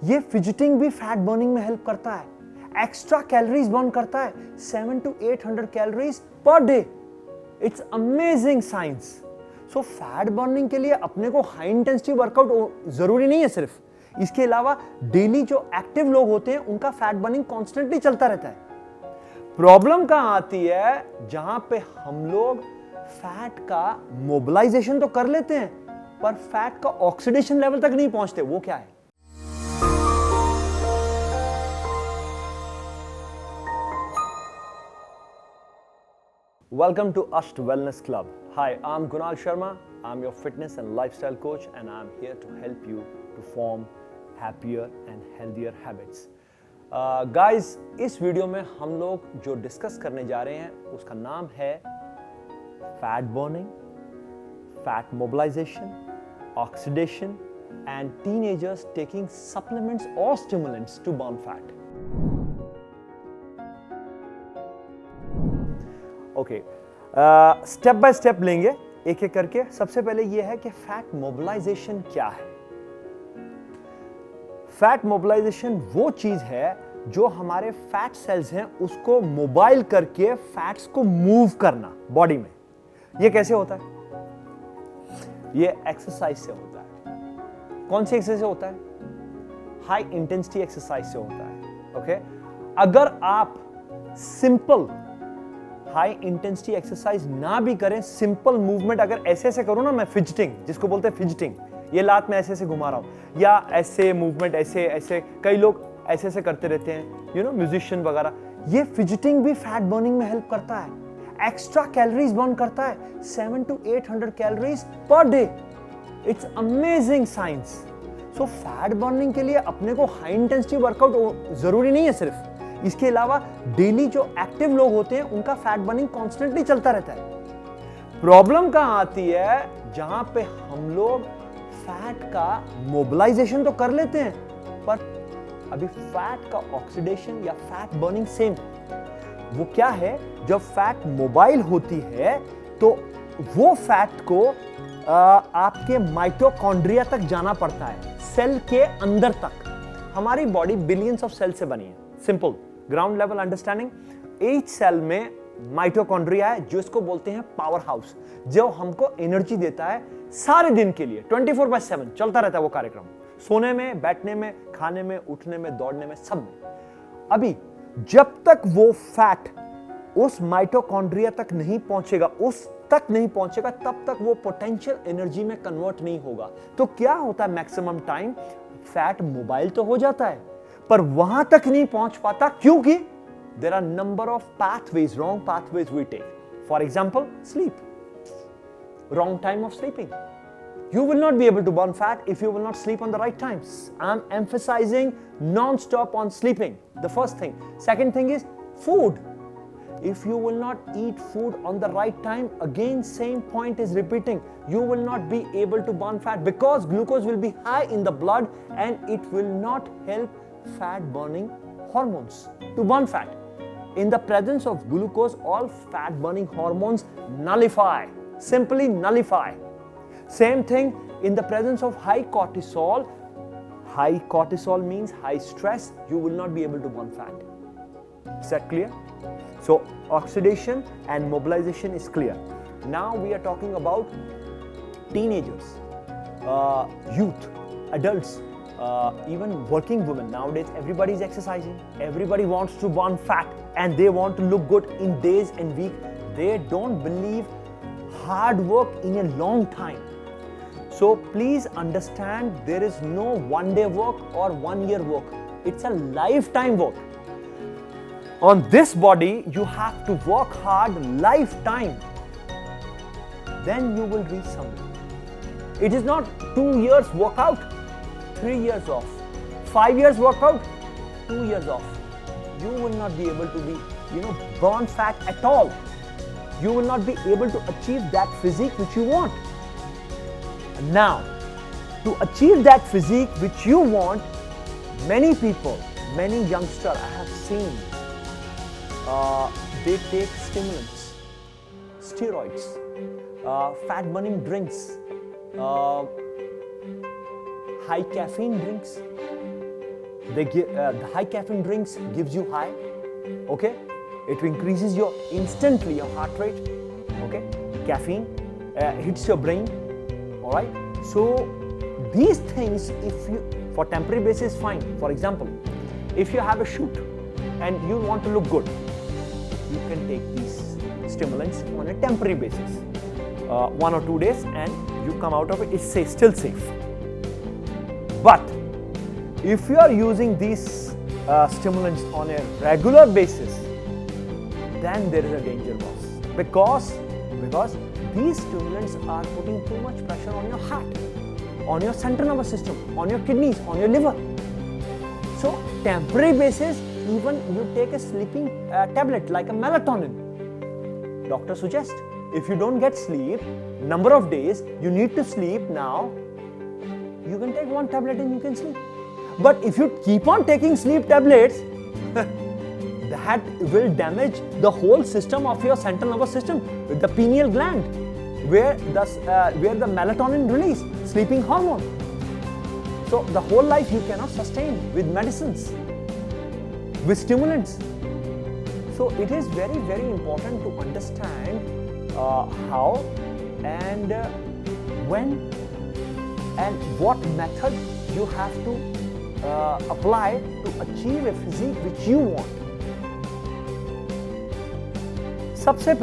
ये फिजिटिंग भी fat burning में हेल्प करता है, एक्स्ट्रा कैलोरीज बर्न करता है, 700 to 800 calories per day. It's amazing science. So fat burning के लिए अपने को हाई इंटेंसिटी वर्कआउट जरूरी नहीं है सिर्फ, इसके अलावा डेली जो एक्टिव लोग होते हैं उनका फैट बर्निंग कॉन्स्टेंटली चलता रहता है। प्रॉब्लम कहां आती है, जहां पे हम लोग फैट का मोबिलाइजेशन तो कर लेते हैं पर फैट का ऑक्सीडेशन लेवल तक नहीं पहुंचते। वो क्या है? Welcome to Asht Wellness Club. Hi, I'm Kunal Sharma. I'm your fitness and lifestyle coach and I'm here to help you to form happier and healthier habits. Guys, इस video में हम लोग जो डिस्कस करने जा रहे हैं उसका नाम है fat burning, fat mobilisation, oxidation and teenagers taking supplements or stimulants to burn fat. Okay, step by step लेंगे एक एक करके। सबसे पहले यह है कि फैट मोबिलाइजेशन क्या है। फैट मोबिलाइजेशन वो चीज है जो हमारे फैट सेल्स हैं उसको मोबाइल करके फैट्स को मूव करना बॉडी में। ये कैसे होता है? ये एक्सरसाइज से होता है। कौन सी एक्सरसाइज से होता है? हाई इंटेंसिटी एक्सरसाइज से होता है। ओके, अगर आप सिंपल हाई इंटेंसिटी एक्सरसाइज ना भी करें, सिंपल मूवमेंट अगर ऐसे ऐसे करूं ना, मैं फिजिटिंग जिसको बोलते हैं फिजिटिंग, ये लात में ऐसे ऐसे घुमा रहा हूं या ऐसे मूवमेंट ऐसे ऐसे, कई लोग ऐसे ऐसे करते रहते हैं, म्यूजिशियन वगैरह। ये फिजिटिंग भी फैट बर्निंग में हेल्प करता है, एक्स्ट्रा कैलोरीज बर्न करता है, 700 to 800 calories per day. It's amazing science. So fat burning के लिए अपने को हाई इंटेंसिटी वर्कआउट जरूरी नहीं है सिर्फ, इसके अलावा डेली जो एक्टिव लोग होते हैं उनका फैट बर्निंग कॉन्स्टेंटली चलता रहता है। प्रॉब्लम कहां आती है, जहां पे हम लोग फैट का मोबिलाइजेशन तो कर लेते हैं पर अभी फैट का ऑक्सीडेशन या फैट बर्निंग सेम। वो क्या है, जब फैट मोबाइल होती है तो वो फैट को आपके माइटोकॉन्ड्रिया तक जाना पड़ता है, सेल के अंदर तक। हमारी बॉडी बिलियंस ऑफ सेल से बनी है। Simple ground level understanding, each cell में माइटोकॉन्ड्रिया है जो इसको बोलते हैं पावर हाउस, जो हमको एनर्जी देता है सारे दिन के लिए। 24/7 चलता रहता है वो कार्यक्रम, सोने में, बैठने में, खाने में, उठने में, दौड़ने में, सब में। अभी जब तक वो फैट उस माइटोकॉन्ड्रिया तक नहीं पहुंचेगा, तब तक वो पोटेंशियल एनर्जी में कन्वर्ट नहीं होगा। तो क्या होता है, मैक्सिमम टाइम फैट मोबाइल तो हो जाता है पर वहां तक नहीं पहुंच पाता, क्योंकि there are number of pathways, wrong pathways we take. For example, sleep, wrong time of sleeping. You will not be able to burn fat if you will not sleep on the right times. I'm emphasizing non-stop on sleeping, the first thing. Second thing is food. If you will not eat food on the right time, again same point is repeating, you will not be able to burn fat because glucose will be high in the blood and it will not help fat burning hormones to burn fat. In the presence of glucose, all fat burning hormones nullify. Simply nullify. Same thing in the presence of high cortisol. High cortisol means high stress. You will not be able to burn fat. Is that clear? So oxidation and mobilization is clear. Now we are talking about teenagers, youth, adults, even working women. Nowadays everybody is exercising. Everybody wants to burn fat and they want to look good in days and weeks. They don't believe hard work in a long time. So please understand, there is no one day work or 1 year work. It's a lifetime work. On this body you have to work hard lifetime, then you will reach somewhere. It is not 2 years workout, 3 years off, 5 years workout, 2 years off. You will not be able to be burn fat at all. You will not be able to achieve that physique which you want. Now, to achieve that physique which you want, many people, many youngsters I have seen, they take stimulants, steroids, fat burning drinks, high caffeine drinks, the high caffeine drinks gives you high, okay? It increases instantly your heart rate, okay? Caffeine hits your brain, all right? So these things, if you, for temporary basis, fine. For example, if you have a shoot and you want to look good, you can take these stimulants on a temporary basis, 1 or 2 days, and you come out of it, it's still safe. But if you are using these stimulants on a regular basis, then there is a danger, boss. Because these stimulants are putting too much pressure on your heart, on your central nervous system, on your kidneys, on your liver. So temporary basis, even you take a sleeping tablet like a melatonin. Doctor suggests, if you don't get sleep, number of days you need to sleep now, you can take 1 tablet and you can sleep. But if you keep on taking sleep tablets, that will damage the whole system of your central nervous system, with the pineal gland, where the melatonin release, sleeping hormone. So the whole life you cannot sustain with medicines, with stimulants. So it is very, very important to understand how and when and what method you have to apply to achieve a physique which you want. सबसे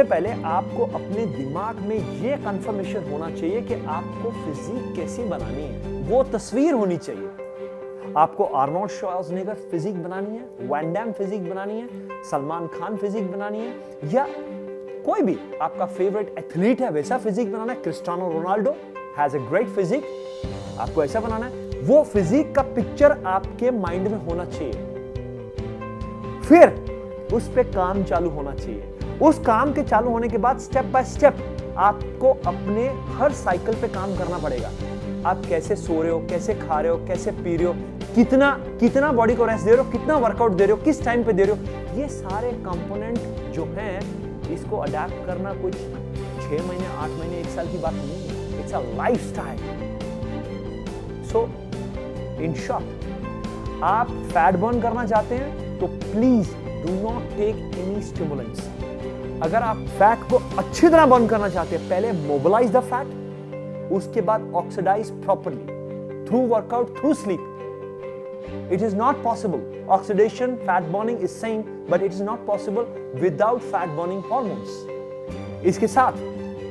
पहले आपको अपने दिमाग में ये confirmation होना चाहिए कि आपको फिजिक कैसी बनानी है, वो तस्वीर होनी चाहिए। आपको आर्नोल्ड श्वार्ज़नेगर फिजिक बनानी है, वैन डैम फिजिक बनानी है, सलमान खान फिजिक बनानी है, या कोई भी आपका फेवरेट एथलीट है वैसा फिजिक बनाना है। Cristiano Ronaldo has a great physique, आपको ऐसा बनाना है। वो फिजिक का पिक्चर आपके माइंड में होना चाहिए, फिर उस पे काम चालू होना चाहिए। उस काम के चालू होने के बाद स्टेप बाय स्टेप आपको अपने हर साइकिल पे काम करना पड़ेगा। आप कैसे सो रहे हो, कैसे खा रहे हो, कैसे पी रहे हो, कितना बॉडी को रेस्ट दे रहे हो, कितना वर्कआउट दे रहे हो, किस टाइम पे दे रहे हो, ये सारे कंपोनेंट जो हैं इसको अडैप्ट करना कुछ 6 महीने, 8 महीने, 1 साल की बात नहीं है। It's a lifestyle. So in short, आप फैट बर्न करना चाहते हैं तो please do not take any stimulants. अगर आप फैट को अच्छी तरह बर्न करना चाहते हैं, पहले मोबिलाइज द फैट, उसके बाद oxidise properly through workout, through sleep. It is not possible. Oxidation, fat burning is same, but it is not possible without fat burning hormones. इसके साथ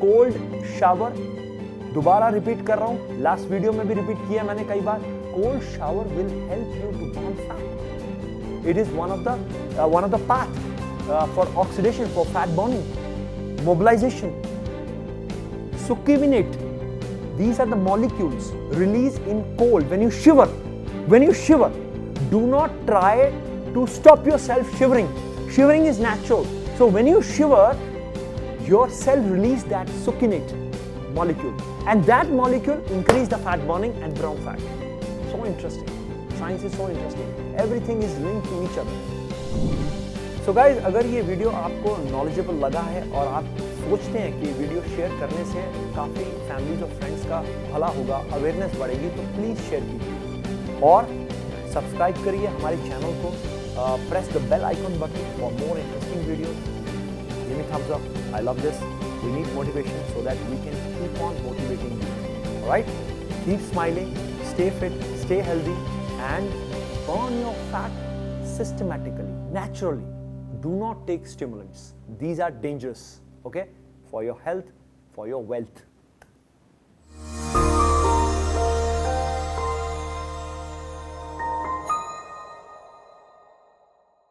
कोल्ड शावर, दोबारा रिपीट कर रहा हूं, लास्ट वीडियो में भी रिपीट किया मैंने कई बार, cold shower will help you to burn fat. It is one of the path for oxidation, for fat burning. Mobilization, succinate. These are the molecules released in cold when you shiver. When you shiver, do not try to stop yourself shivering. Shivering is natural. So when you shiver, your cell release that succinate molecule, and that molecule increase the fat burning and brown fat. So interesting. Science is so interesting. Everything is linked to each other. So guys, अगर ये video आपको knowledgeable लगा है और आप सोचते हैं कि वीडियो शेयर करने से काफ़ी फैमिलीज और फ्रेंड्स का भला होगा, अवेयरनेस बढ़ेगी, तो प्लीज़ शेयर कीजिए और सब्सक्राइब करिए हमारे चैनल को। Press the bell icon button for more interesting video. Give me thumbs up, I love this. We need motivation so that we can keep on motivating you. Alright? Keep smiling, stay fit, stay healthy, and burn your fat systematically, naturally. Do not take stimulants. These are dangerous, okay? For your health, for your wealth.